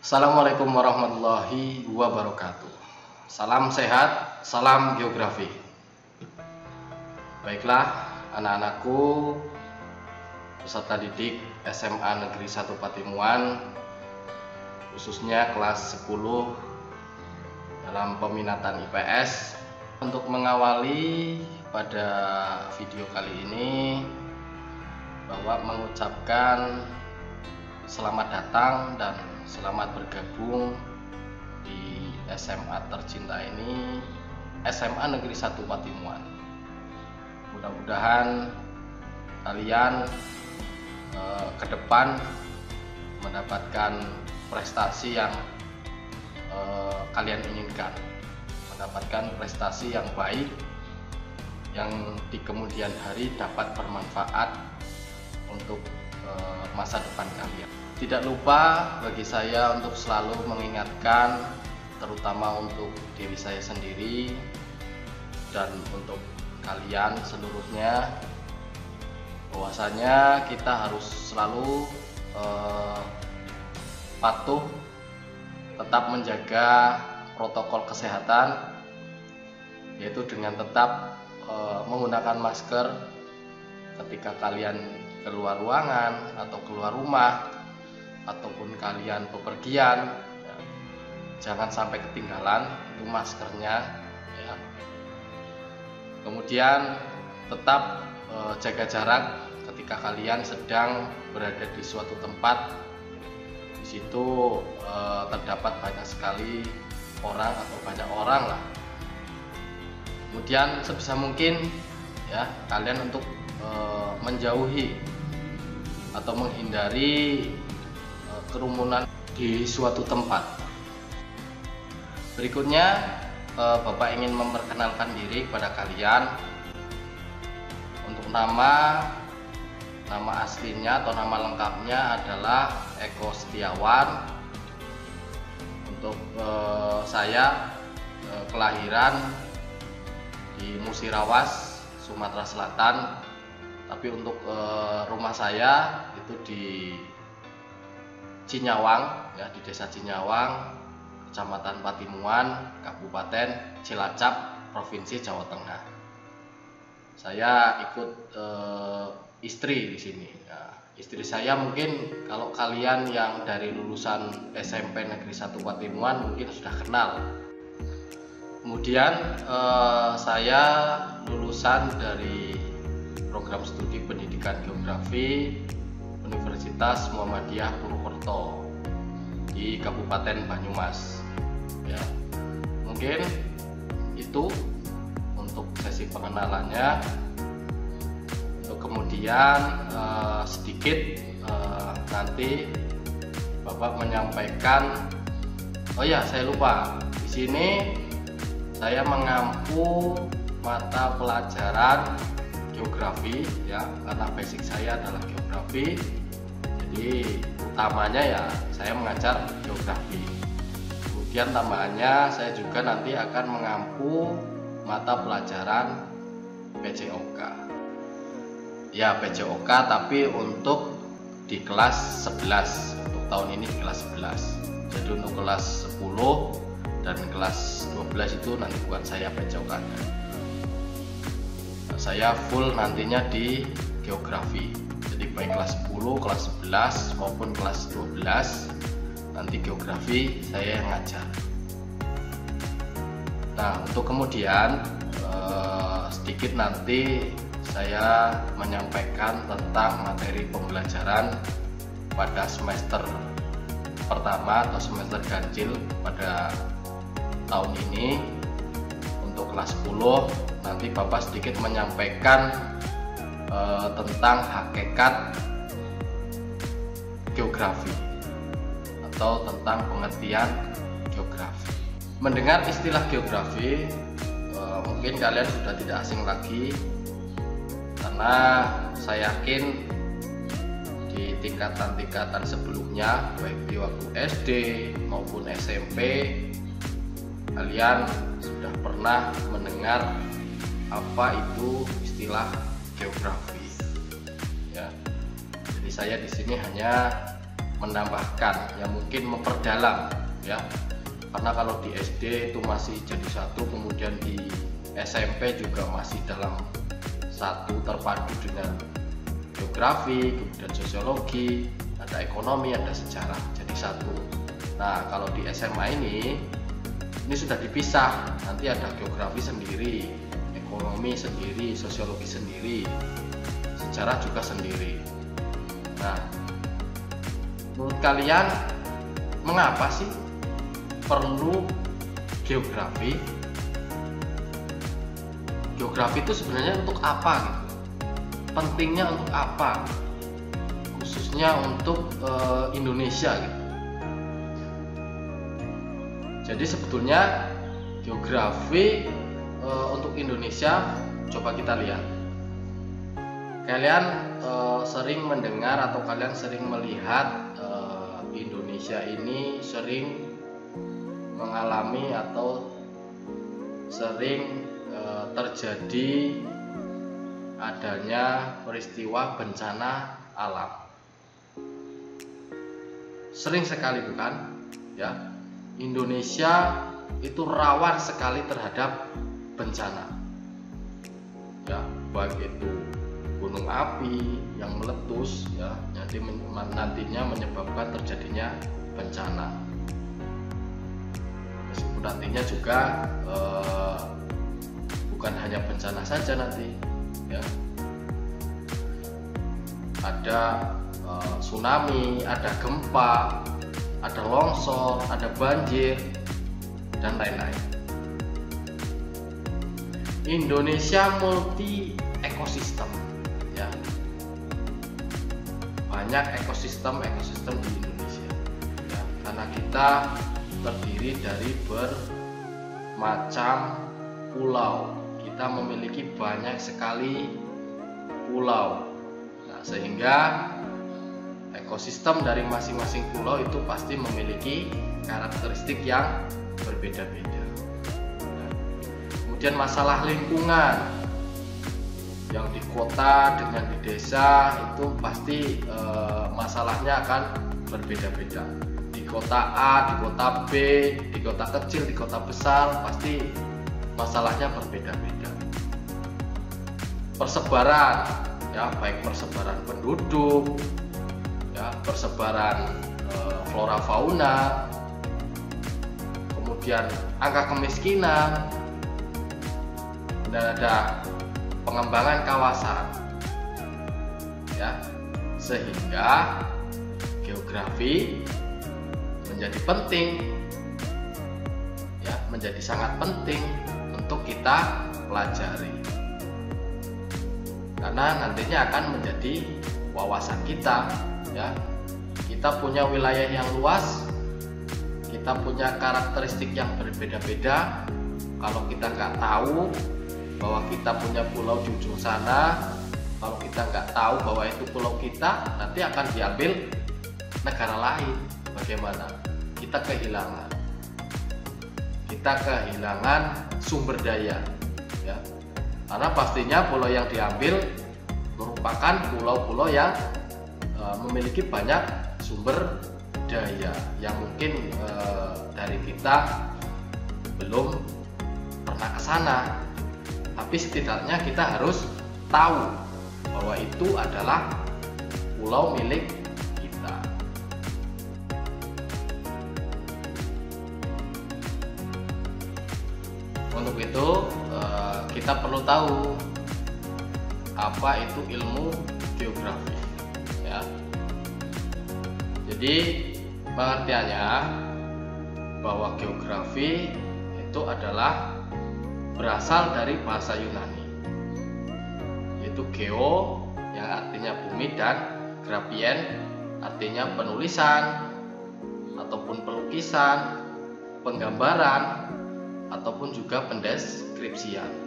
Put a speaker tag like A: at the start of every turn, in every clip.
A: Assalamualaikum warahmatullahi wabarakatuh. Salam sehat, salam geografi. Baiklah, anak-anakku, peserta didik SMA Negeri 1 Patimuan, khususnya kelas 10 dalam peminatan IPS. Untuk mengawali pada video kali ini, bahwa mengucapkan selamat datang dan selamat bergabung di SMA tercinta ini, SMA Negeri 1 Patimuan. Mudah-mudahan kalian ke depan mendapatkan prestasi yang kalian inginkan, mendapatkan prestasi yang baik yang di kemudian hari dapat bermanfaat untuk masa depan kalian. Tidak lupa bagi saya untuk selalu mengingatkan, terutama untuk diri saya sendiri dan untuk kalian seluruhnya, bahwasanya kita harus selalu patuh, tetap menjaga protokol kesehatan, yaitu dengan tetap menggunakan masker ketika kalian keluar ruangan atau keluar rumah, ataupun kalian bepergian, ya. Jangan sampai ketinggalan itu maskernya, ya. Kemudian tetap jaga jarak ketika kalian sedang berada di suatu tempat. Di situ terdapat banyak sekali orang atau banyak orang lah. Kemudian sebisa mungkin, ya, kalian untuk menjauhi atau menghindari kerumunan di suatu tempat. Berikutnya, Bapak ingin memperkenalkan diri kepada kalian. Untuk nama aslinya atau nama lengkapnya adalah Eko Setiawan. Untuk saya kelahiran di Musirawas, Sumatera Selatan. Tapi untuk rumah saya itu di Cinyawang, ya, di Desa Cinyawang, Kecamatan Patimuan, Kabupaten Cilacap, Provinsi Jawa Tengah. Saya ikut istri di sini. Ya, istri saya mungkin kalau kalian yang dari lulusan SMP Negeri 1 Patimuan mungkin sudah kenal. Kemudian saya lulusan dari program studi pendidikan geografi Universitas Muhammadiyah Purwokerto di Kabupaten Banyumas, ya. Mungkin itu untuk sesi pengenalannya. Untuk kemudian sedikit nanti Bapak menyampaikan, oh ya, saya lupa, di sini saya mengampu mata pelajaran geografi, ya, karena basic saya adalah geografi. Jadi utamanya ya saya mengajar geografi. Kemudian tambahannya saya juga nanti akan mengampu mata pelajaran PJOK. Ya, PJOK tapi untuk di kelas 11. Untuk tahun ini di kelas 11. Jadi untuk kelas 10 dan kelas 12 itu nanti bukan saya PJOK-nya. Saya full nantinya di geografi. Jadi baik kelas 10, kelas 11 maupun kelas 12 nanti geografi saya yang ngajar. Nah, untuk kemudian sedikit nanti saya menyampaikan tentang materi pembelajaran pada semester pertama atau semester ganjil pada tahun ini. Untuk kelas 10 nanti Bapak sedikit menyampaikan tentang hakikat geografi atau tentang pengertian geografi. Mendengar istilah geografi mungkin kalian sudah tidak asing lagi, karena saya yakin di tingkatan-tingkatan sebelumnya, baik di waktu SD maupun SMP, kalian sudah pernah mendengar apa itu istilah geografi, ya. Jadi saya di sini hanya menambahkan, yang mungkin memperdalam ya. Karena kalau di SD itu masih jadi satu, kemudian di SMP juga masih dalam satu, terpadu dengan geografi, kemudian sosiologi, ada ekonomi, ada sejarah, jadi satu. Nah, kalau di SMA ini sudah dipisah, nanti ada geografi sendiri, ekonomi sendiri, sosiologi sendiri, sejarah juga sendiri. Nah, menurut kalian mengapa sih perlu geografi? Geografi itu sebenarnya untuk apa gitu? Pentingnya untuk apa? Khususnya untuk Indonesia gitu. Jadi sebetulnya geografi untuk Indonesia, coba kita lihat. Kalian sering mendengar atau kalian sering melihat Indonesia ini sering mengalami atau sering terjadi adanya peristiwa bencana alam. Sering sekali, bukan? Ya. Indonesia itu rawan sekali terhadap bencana. Ya, baik itu gunung api yang meletus ya, nantinya menyebabkan terjadinya bencana. Meskipun nantinya juga bukan hanya bencana saja nanti ya. Ada tsunami, ada gempa, ada longsor, ada banjir, dan lain-lain. Indonesia multi ekosistem ya. Banyak ekosistem di Indonesia ya, karena kita terdiri dari bermacam pulau. Kita memiliki banyak sekali pulau. Nah, sehingga ekosistem dari masing-masing pulau itu pasti memiliki karakteristik yang berbeda-beda. Kemudian masalah lingkungan, yang di kota dengan di desa itu pasti masalahnya akan berbeda-beda. Di kota A, di kota B, di kota kecil, di kota besar pasti masalahnya berbeda-beda. Persebaran, ya baik persebaran penduduk, ya, persebaran flora fauna, kemudian angka kemiskinan, dan ada pengembangan kawasan ya, sehingga geografi menjadi penting ya, menjadi sangat penting untuk kita pelajari, karena nantinya akan menjadi wawasan kita ya. Kita punya wilayah yang luas, kita punya karakteristik yang berbeda-beda. Kalau kita nggak tahu bahwa kita punya pulau di ujung sana, kalau kita nggak tahu bahwa itu pulau kita, nanti akan diambil negara lain. Bagaimana? Kita kehilangan sumber daya ya. Karena pastinya pulau yang diambil merupakan pulau-pulau yang memiliki banyak sumber daya yang mungkin dari kita belum pernah ke sana. Tapi setidaknya kita harus tahu bahwa itu adalah pulau milik kita. Untuk itu kita perlu tahu apa itu ilmu geografi ya. Jadi pengertiannya bahwa geografi itu adalah berasal dari bahasa Yunani, yaitu geo yang artinya bumi dan grafien artinya penulisan ataupun pelukisan, penggambaran ataupun juga pendeskripsian.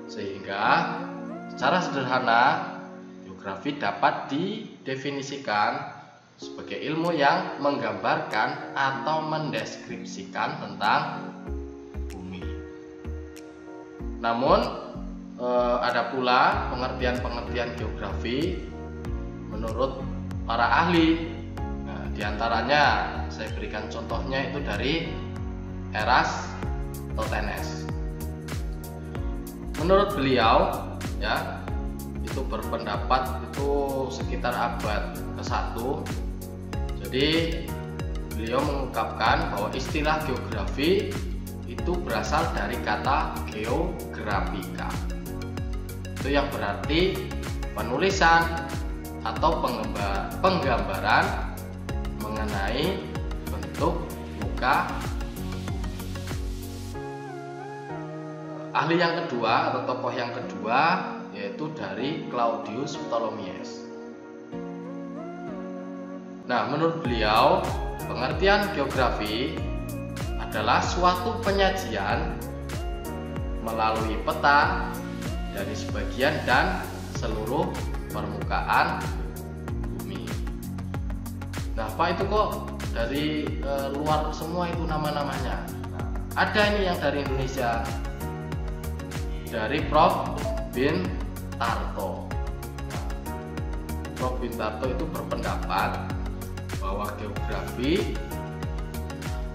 A: Sehingga secara sederhana geografi dapat didefinisikan sebagai ilmu yang menggambarkan atau mendeskripsikan tentang bumi. Namun ada pula pengertian-pengertian geografi menurut para ahli. Nah, Di antaranya saya berikan contohnya itu dari Eratosthenes. Menurut beliau ya, itu berpendapat itu sekitar abad ke-1. Jadi beliau mengungkapkan bahwa istilah geografi itu berasal dari kata geografika. Itu yang berarti penulisan atau penggambaran mengenai bentuk muka. Ahli yang kedua atau tokoh yang kedua yaitu dari Claudius Ptolemaeus. Nah, menurut beliau, pengertian geografi adalah suatu penyajian melalui peta dari sebagian dan seluruh permukaan bumi. Nah, Pak, itu kok dari luar semua itu nama-namanya? Nah, ada ini yang dari Indonesia, dari Prof. Bintarto. Nah, Prof. Bintarto itu berpendapat bahwa geografi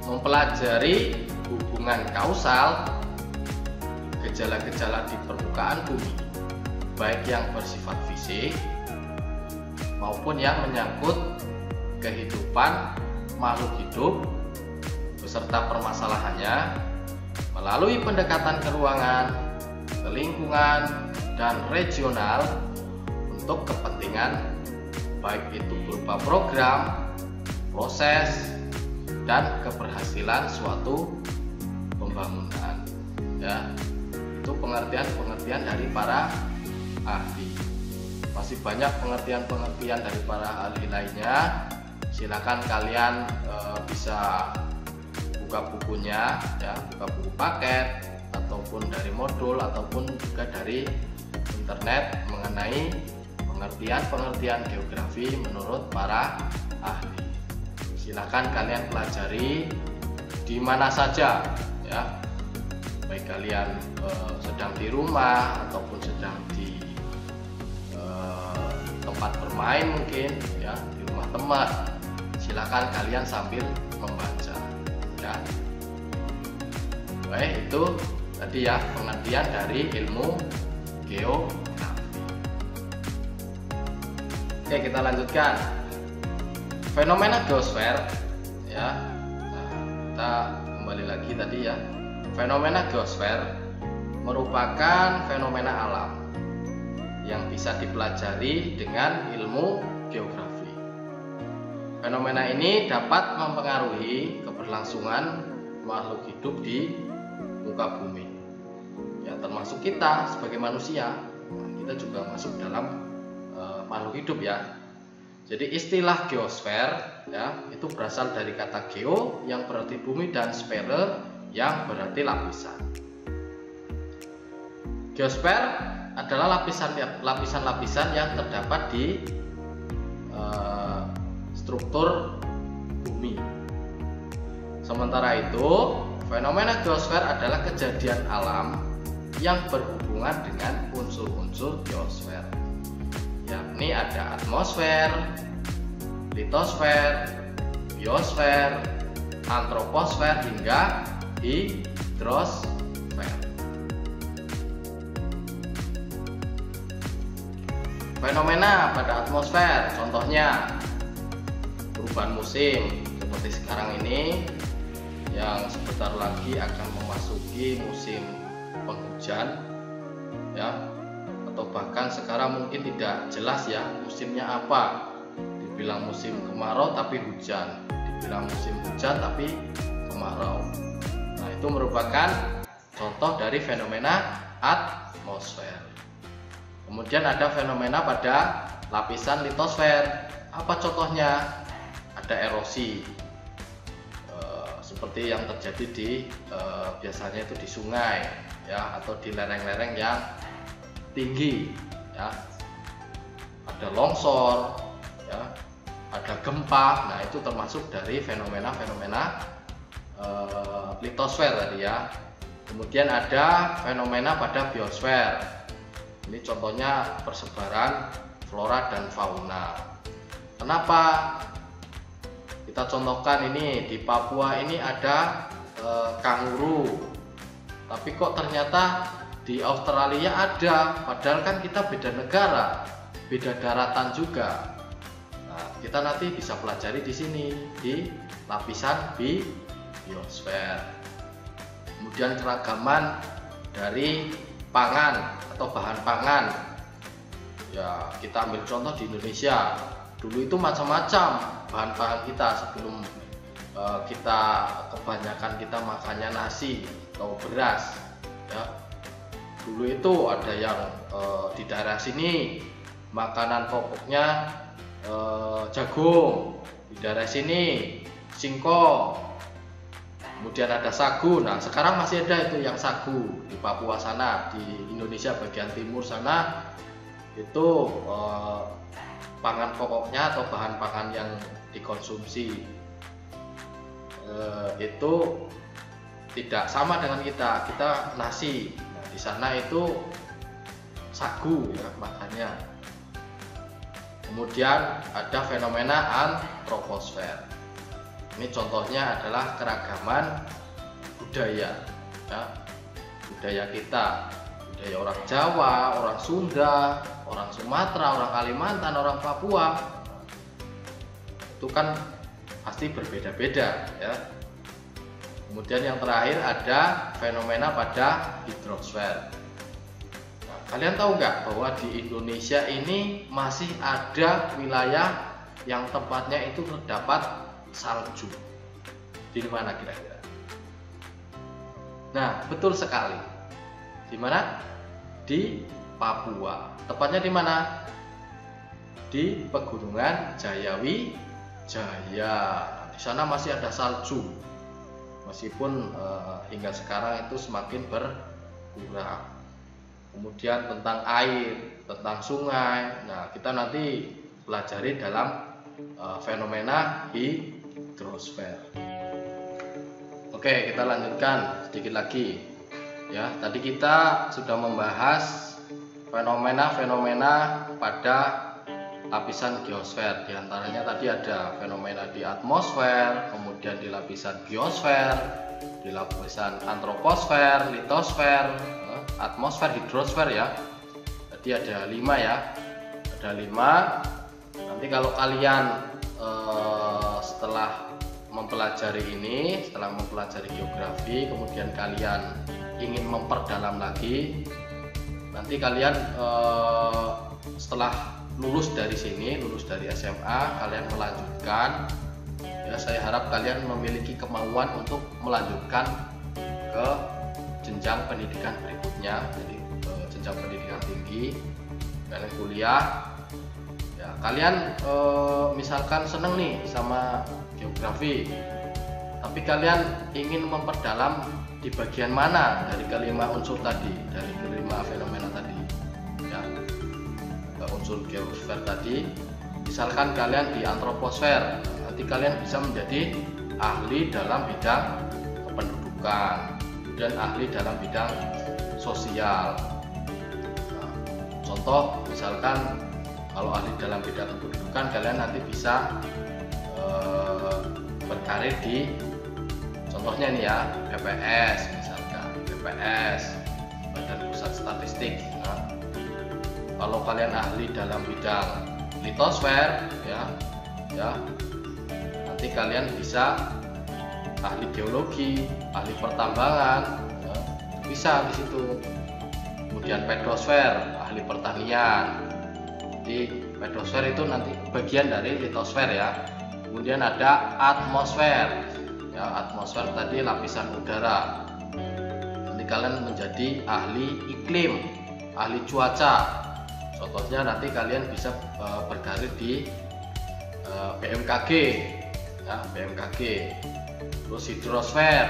A: mempelajari hubungan kausal gejala-gejala di permukaan bumi, baik yang bersifat fisik maupun yang menyangkut kehidupan makhluk hidup beserta permasalahannya melalui pendekatan ke ruangan, ke lingkungan, dan regional untuk kepentingan baik itu berupa program, proses, dan keberhasilan suatu pembangunan. Ya, itu pengertian dari para ahli. Masih banyak pengertian dari para ahli lainnya. Silakan kalian bisa buka bukunya, ya, buka buku paket ataupun dari modul ataupun juga dari internet mengenai pengertian geografi menurut para ahli. Silakan kalian pelajari di mana saja, ya, baik kalian sedang di rumah ataupun sedang di tempat bermain mungkin, ya, di rumah teman. Silakan kalian sambil membaca, ya. Baik, itu tadi ya pengertian dari ilmu geografi. Oke, kita lanjutkan. Fenomena geosfer, ya. Nah, kita kembali lagi tadi ya. Fenomena geosfer merupakan fenomena alam yang bisa dipelajari dengan ilmu geografi. Fenomena ini dapat mempengaruhi keberlangsungan makhluk hidup di muka bumi. Ya, termasuk kita sebagai manusia. Nah, kita juga masuk dalam makhluk hidup, ya. Jadi istilah geosfer, ya, itu berasal dari kata geo yang berarti bumi dan sfere yang berarti lapisan. Geosfer adalah lapisan-lapisan yang terdapat di struktur bumi. Sementara itu, fenomena geosfer adalah kejadian alam yang berhubungan dengan unsur-unsur geosfer, yakni ada atmosfer, litosfer, biosfer, antroposfer hingga hidrosfer. Fenomena pada atmosfer, contohnya perubahan musim seperti sekarang ini yang sebentar lagi akan memasuki musim penghujan, ya, atau bahkan sekarang mungkin tidak jelas ya musimnya apa. Dibilang musim kemarau tapi hujan, dibilang musim hujan tapi kemarau. Nah, itu merupakan contoh dari fenomena atmosfer. Kemudian ada fenomena pada lapisan litosfer. Apa contohnya? Ada erosi, seperti yang terjadi di biasanya itu di sungai, ya, atau di lereng-lereng yang tinggi, ya. Ada longsor, ya, ada gempa. Nah, itu termasuk dari fenomena-fenomena litosfer tadi, ya. Kemudian ada fenomena pada biosfer. Ini contohnya persebaran flora dan fauna. Kenapa Kita contohkan ini di Papua ini ada kanguru, tapi kok ternyata di Australia ada, padahal kan kita beda negara, beda daratan juga. Nah, kita nanti bisa pelajari di sini di lapisan biosfer. Kemudian keragaman dari pangan atau bahan pangan. Ya, kita ambil contoh di Indonesia. Dulu itu macam-macam bahan pangan kita sebelum kita kebanyakan kita makannya nasi atau beras. Ya. Dulu itu ada yang di daerah sini makanan pokoknya jagung, di daerah sini singkong, kemudian ada sagu. Nah, sekarang masih ada itu yang sagu di Papua sana, di Indonesia bagian timur sana itu pangan pokoknya atau bahan pangan yang dikonsumsi itu tidak sama dengan kita nasi. Nah, di sana itu sagu ya makannya. Kemudian ada fenomena antroposfer. Ini contohnya adalah keragaman budaya ya. Budaya kita, budaya orang Jawa, orang Sunda, orang Sumatera, orang Kalimantan, orang Papua itu kan pasti berbeda-beda ya. Kemudian yang terakhir ada fenomena pada hidrosfer. Nah, kalian tahu nggak bahwa di Indonesia ini masih ada wilayah yang tempatnya itu terdapat salju? Di mana kira-kira? Nah, betul sekali. Di mana? Di Papua. Tepatnya di mana? Di Pegunungan Jayawijaya. Di sana masih ada salju. Meskipun hingga sekarang itu semakin berkurang. Kemudian tentang air, tentang sungai. Nah, kita nanti pelajari dalam fenomena hidrosfer. Oke, kita lanjutkan sedikit lagi. Ya, tadi kita sudah membahas fenomena-fenomena pada lapisan geosfer. Di antaranya tadi ada fenomena di atmosfer, kemudian di lapisan biosfer, di lapisan antroposfer, litosfer, atmosfer, hidrosfer ya. Jadi ada 5 ya. Ada 5. Nanti kalau kalian setelah mempelajari ini, setelah mempelajari geografi, kemudian kalian ingin memperdalam lagi, nanti kalian setelah lulus dari sini, lulus dari SMA, kalian melanjutkan ya, saya harap kalian memiliki kemauan untuk melanjutkan ke jenjang pendidikan berikutnya, jadi jenjang pendidikan tinggi, kalian kuliah ya. Kalian misalkan seneng nih sama geografi, tapi kalian ingin memperdalam di bagian mana dari kelima unsur tadi, dari kelima fenomena tadi ya, unsur geosfer tadi. Misalkan kalian di antroposfer, nanti kalian bisa menjadi ahli dalam bidang kependudukan, kemudian ahli dalam bidang sosial. Nah, contoh misalkan kalau ahli dalam bidang kependudukan, kalian nanti bisa berkarir di, contohnya nih ya, BPS misalkan, BPS, Badan Pusat Statistik. Nah, kalau kalian ahli dalam bidang litosfer ya, nanti kalian bisa ahli geologi, ahli pertambangan, ya, bisa di situ. Kemudian pedosfer, ahli pertanian. Di pedosfer itu nanti bagian dari litosfer ya. Kemudian ada atmosfer ya, atmosfer tadi lapisan udara. Nanti kalian menjadi ahli iklim, ahli cuaca. Contohnya nanti kalian bisa berkarir di BMKG ya, BMKG. Terus hidrosfer,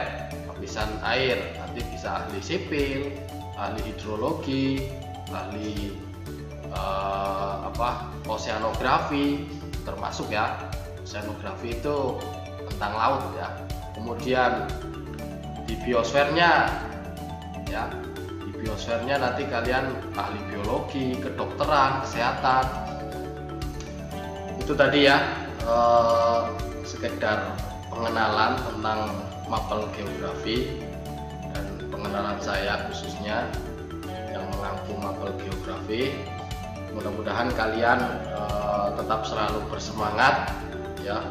A: lapisan air, nanti bisa ahli sipil, ahli hidrologi, ahli oseanografi termasuk ya. Oseanografi itu tentang laut ya. Kemudian di biosfernya ya, di biosfernya nanti kalian ahli biologi, kedokteran, kesehatan. Itu tadi ya sekedar pengenalan tentang mapel geografi dan pengenalan saya khususnya yang mengampu mapel geografi. Mudah-mudahan kalian tetap selalu bersemangat ya.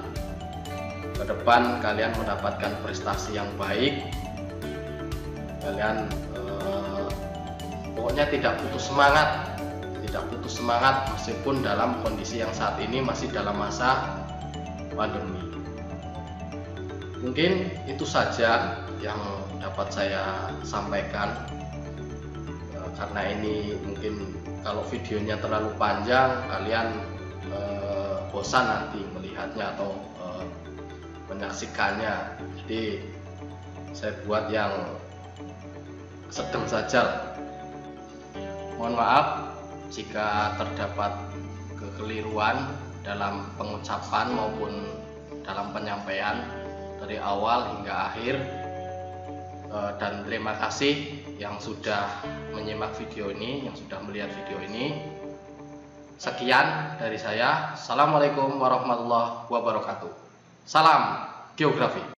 A: Ke depan kalian mendapatkan prestasi yang baik. Kalian pokoknya tidak putus semangat meskipun dalam kondisi yang saat ini masih dalam masa pandemi. Mungkin itu saja yang dapat saya sampaikan, karena ini mungkin kalau videonya terlalu panjang kalian bosan nanti melihatnya atau menyaksikannya. Jadi saya buat yang sedang saja. Mohon maaf jika terdapat kekeliruan dalam pengucapan maupun dalam penyampaian dari awal hingga akhir, dan terima kasih yang sudah menyimak video ini, yang sudah melihat video ini. Sekian dari saya. Assalamualaikum warahmatullahi wabarakatuh. Salam geografi.